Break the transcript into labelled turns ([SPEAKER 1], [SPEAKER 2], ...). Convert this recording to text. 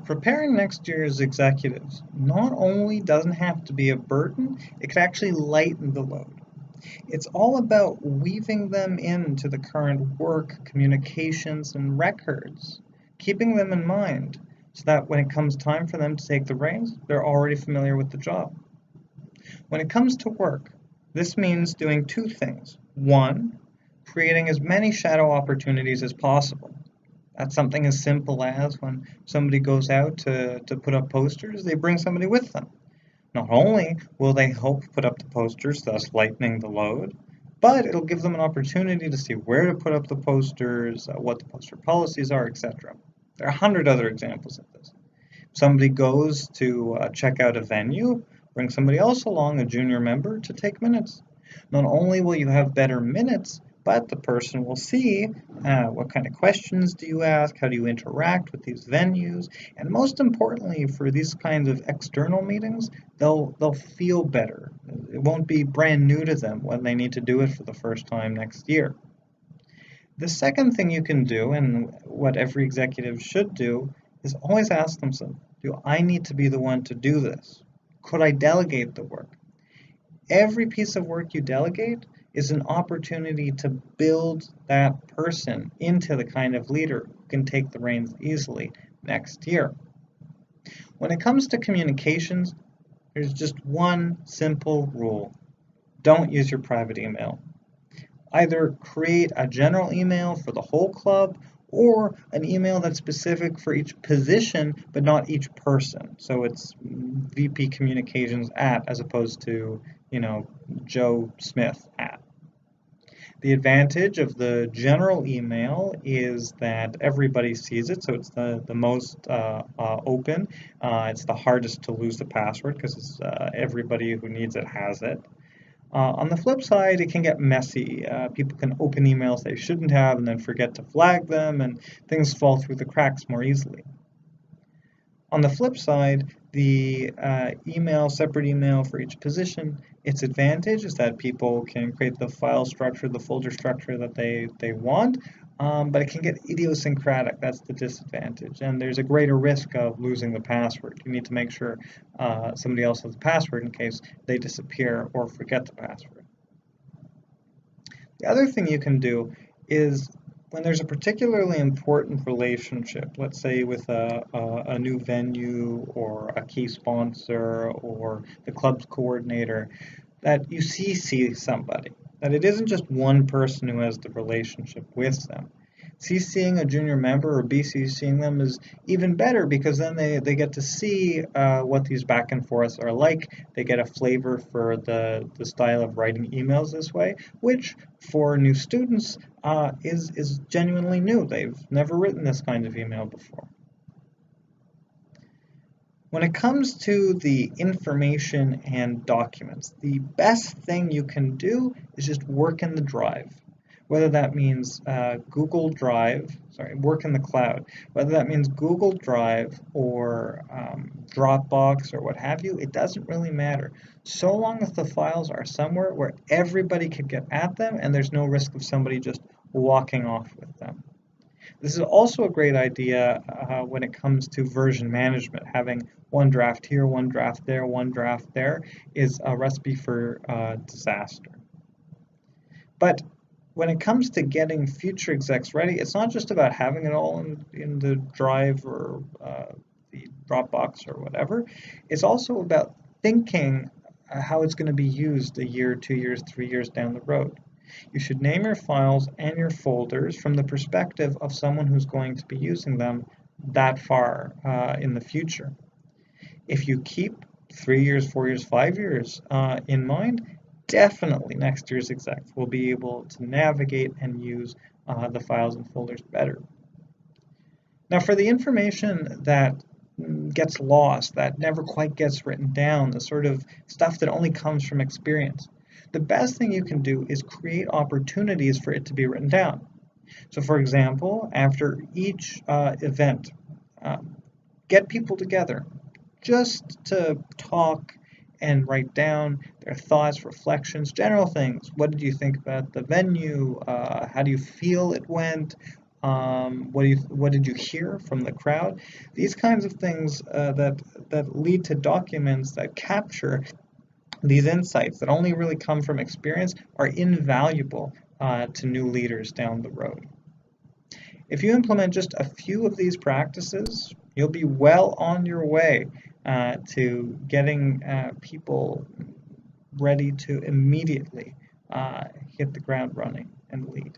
[SPEAKER 1] Preparing next year's executives not only doesn't have to be a burden, it can actually lighten the load. It's all about weaving them into the current work, communications, and records, keeping them in mind so that when it comes time for them to take the reins, they're already familiar with the job. When it comes to work, this means doing two things. One, creating as many shadow opportunities as possible. That's something as simple as when somebody goes out to put up posters, they bring somebody with them. Not only will they help put up the posters, thus lightening the load, but it'll give them an opportunity to see where to put up the posters, what the poster policies are, etc. There are 100 other examples of this. If somebody goes to check out a venue, bring somebody else along, a junior member, to take minutes. Not only will you have better minutes, but the person will see what kind of questions do you ask, how do you interact with these venues, and most importantly for these kinds of external meetings, they'll feel better. It won't be brand new to them when they need to do it for the first time next year. The second thing you can do, and what every executive should do, is always ask themselves, do I need to be the one to do this? Could I delegate the work? Every piece of work you delegate is an opportunity to build that person into the kind of leader who can take the reins easily next year. When it comes to communications, there's just one simple rule. Don't use your private email. Either create a general email for the whole club or an email that's specific for each position but not each person. So it's VP Communications at as opposed to, Joe Smith at. The advantage of the general email is that everybody sees it, so it's the most open. It's the hardest to lose the password because everybody who needs it has it. On the flip side, it can get messy. People can open emails they shouldn't have and then forget to flag them, and things fall through the cracks more easily. On the flip side, the separate email for each position, its advantage is that people can create the file structure, the folder structure that they want, but it can get idiosyncratic. That's the disadvantage. And there's a greater risk of losing the password. You need to make sure somebody else has the password in case they disappear or forget the password. The other thing you can do is when there's a particularly important relationship, let's say with a new venue or a key sponsor or the club's coordinator, that you CC somebody, that it isn't just one person who has the relationship with them. CCing a junior member or BCCing them is even better because then they get to see what these back and forths are like. They get a flavor for the style of writing emails this way, which for new students is genuinely new. They've never written this kind of email before. When it comes to the information and documents, the best thing you can do is just work in the drive. Whether that means work in the cloud, whether that means Google Drive or Dropbox or what have you, it doesn't really matter. So long as the files are somewhere where everybody can get at them and there's no risk of somebody just walking off with them. This is also a great idea when it comes to version management. Having one draft here, one draft there is a recipe for disaster. But when it comes to getting future execs ready, it's not just about having it all in the drive or the Dropbox or whatever. It's also about thinking how it's going to be used a year, 2 years, 3 years down the road. You should name your files and your folders from the perspective of someone who's going to be using them that far in the future. If you keep 3 years, 4 years, 5 years in mind, definitely next year's execs will be able to navigate and use the files and folders better. Now for the information that gets lost, that never quite gets written down, the sort of stuff that only comes from experience, the best thing you can do is create opportunities for it to be written down. So for example, after each event, get people together just to talk and write down their thoughts, reflections, general things. What did you think about the venue? How do you feel it went? What did you hear from the crowd? These kinds of things that lead to documents that capture these insights that only really come from experience are invaluable to new leaders down the road. If you implement just a few of these practices, you'll be well on your way to getting people ready to immediately hit the ground running and lead.